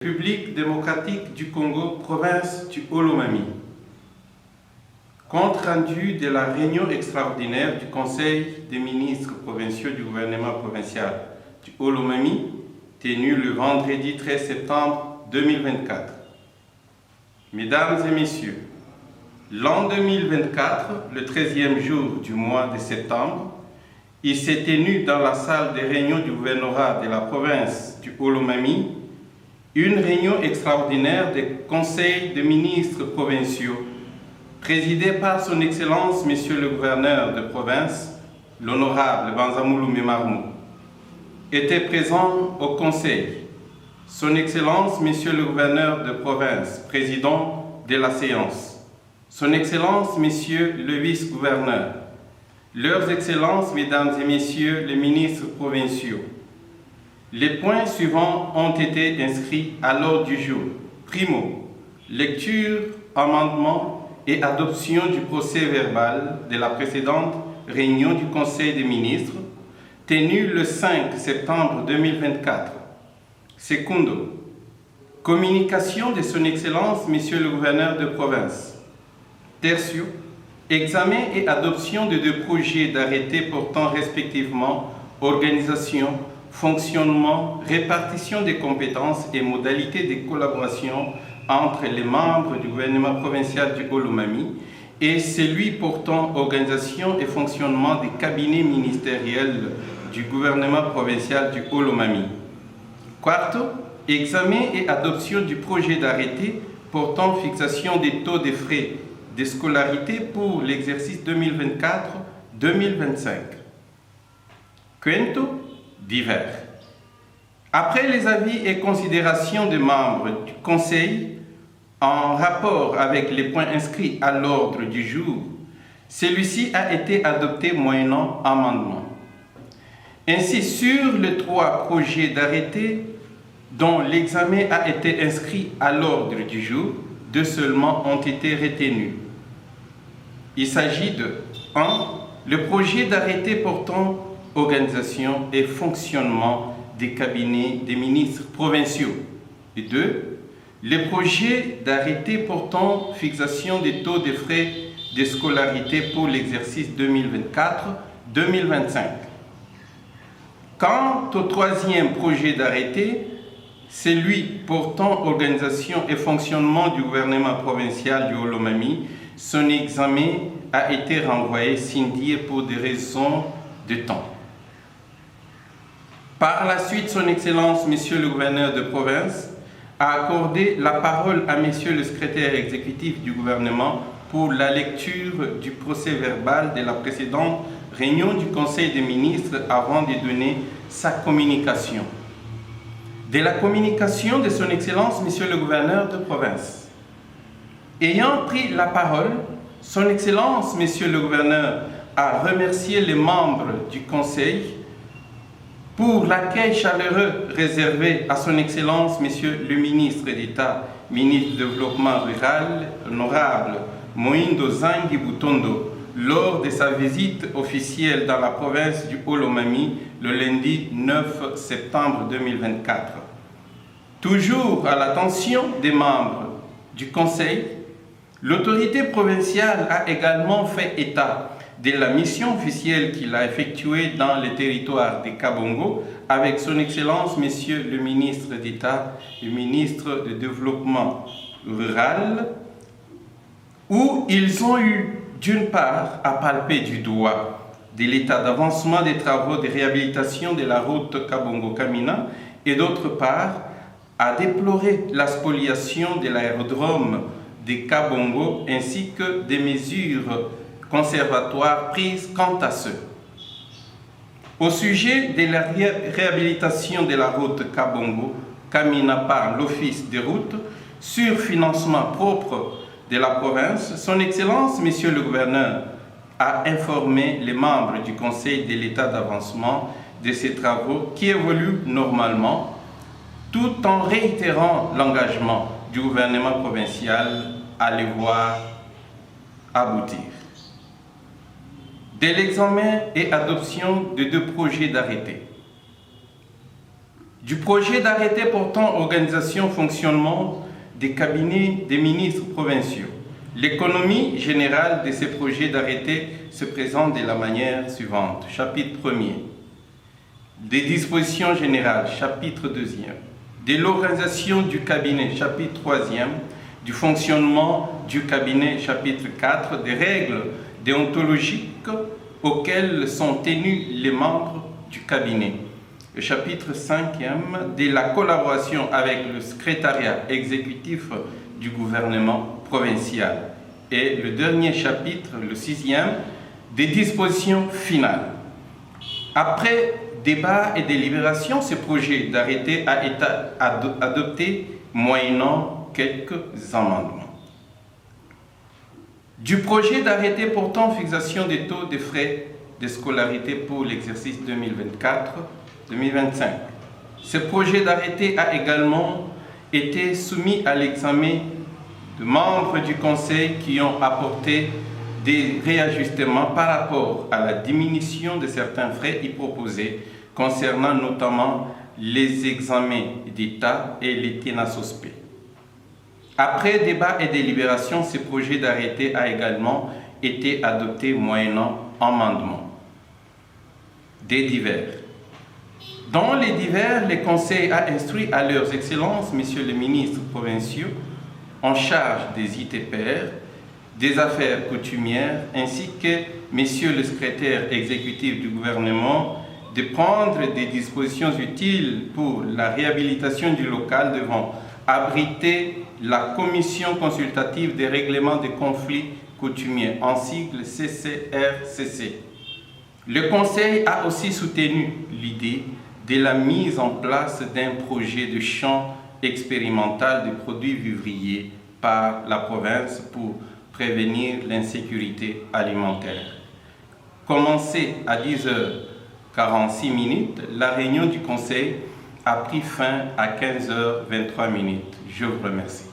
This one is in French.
République démocratique du Congo, province du Olomami. Compte rendu de la réunion extraordinaire du Conseil des ministres provinciaux du gouvernement provincial du Olomami, tenue le vendredi 13 septembre 2024. Mesdames et messieurs, l'an 2024, le 13e jour du mois de septembre, il s'est tenu dans la salle des réunions du gouvernorat de la province du Olomami une réunion extraordinaire des conseils des ministres provinciaux, présidée par son Excellence, Monsieur le gouverneur de province, l'honorable Banzamoulou Memarmou. Était présent au conseil son Excellence, Monsieur le gouverneur de province, président de la séance, son Excellence, Monsieur le vice-gouverneur, leurs Excellences, Mesdames et Messieurs les ministres provinciaux. Les points suivants ont été inscrits à l'ordre du jour. Primo, lecture, amendement et adoption du procès-verbal de la précédente réunion du Conseil des ministres, tenue le 5 septembre 2024. Secondo, communication de son Excellence, Monsieur le gouverneur de province. Tertio, examen et adoption de deux projets d'arrêté portant respectivement organisation, fonctionnement, répartition des compétences et modalités de collaboration entre les membres du gouvernement provincial du Olomami et celui portant organisation et fonctionnement des cabinets ministériels du gouvernement provincial du Olomami. Quarto, examen et adoption du projet d'arrêté portant fixation des taux de frais de scolarité pour l'exercice 2024-2025. Quinto, divers. Après les avis et considérations des membres du Conseil, en rapport avec les points inscrits à l'ordre du jour, celui-ci a été adopté moyennant amendement. Ainsi, sur les trois projets d'arrêté dont l'examen a été inscrit à l'ordre du jour, deux seulement ont été retenus. Il s'agit de 1. Le projet d'arrêté portant organisation et fonctionnement des cabinets des ministres provinciaux. Et 2. Le projet d'arrêté portant fixation des taux de frais de scolarité pour l'exercice 2024-2025. Quant au troisième projet d'arrêté, celui portant organisation et fonctionnement du gouvernement provincial du Olomami, son examen a été renvoyé Cindy pour des raisons de temps. Par la suite, son Excellence, Monsieur le gouverneur de province, a accordé la parole à Monsieur le secrétaire exécutif du gouvernement pour la lecture du procès-verbal de la précédente réunion du Conseil des ministres avant de donner sa communication. De la communication de son Excellence, Monsieur le gouverneur de province. Ayant pris la parole, son Excellence, Monsieur le gouverneur, a remercié les membres du Conseil pour l'accueil chaleureux réservé à son Excellence, Monsieur le ministre d'État, ministre du Développement rural, honorable Moindo Zangi Butondo, lors de sa visite officielle dans la province du Olomami le lundi 9 septembre 2024. Toujours à l'attention des membres du Conseil, l'autorité provinciale a également fait état de la mission officielle qu'il a effectuée dans le territoire de Kabongo avec son Excellence, Monsieur le ministre d'État, le ministre du Développement rural, où ils ont eu d'une part à palper du doigt de l'état d'avancement des travaux de réhabilitation de la route Kabongo-Kamina et d'autre part à déplorer la spoliation de l'aérodrome de Kabongo ainsi que des mesures conservatoires prises quant à ceux. Au sujet de la réhabilitation de la route Kabongo-Kamina par l'Office des routes, sur financement propre de la province, son Excellence, Monsieur le gouverneur, a informé les membres du Conseil de l'état d'avancement de ces travaux qui évoluent normalement, tout en réitérant l'engagement du gouvernement provincial à les voir aboutir. De l'examen et adoption de deux projets d'arrêté. Du projet d'arrêté portant organisation fonctionnement des cabinets des ministres provinciaux. L'économie générale de ces projets d'arrêté se présente de la manière suivante. Chapitre 1er. Des dispositions générales. Chapitre 2e. De l'organisation du cabinet. Chapitre 3e. Du fonctionnement du cabinet. Chapitre 4. Des règles déontologiques auxquelles sont tenus les membres du cabinet. Le chapitre 5e, de la collaboration avec le secrétariat exécutif du gouvernement provincial. Et le dernier chapitre, le 6e, des dispositions finales. Après débat et délibération, ce projet d'arrêté a été adopté moyennant quelques amendements. Du projet d'arrêté portant fixation des taux de frais de scolarité pour l'exercice 2024-2025. Ce projet d'arrêté a également été soumis à l'examen de membres du Conseil qui ont apporté des réajustements par rapport à la diminution de certains frais y proposés, concernant notamment les examens d'État et les TENA-SOSPE. Après débat et délibération, ce projet d'arrêté a également été adopté moyennant amendement. Des divers. Dans les divers, le Conseil a instruit à leurs excellences, messieurs les ministres provinciaux, en charge des ITPR, des affaires coutumières, ainsi que messieurs le secrétaire exécutif du gouvernement, de prendre des dispositions utiles pour la réhabilitation du local devant abriter la Commission consultative des règlements des conflits coutumiers, en sigle CCRCC. Le Conseil a aussi soutenu l'idée de la mise en place d'un projet de champ expérimental de produits vivriers par la province pour prévenir l'insécurité alimentaire. Commencée à 10h46, la réunion du Conseil a pris fin à 15h23. Je vous remercie.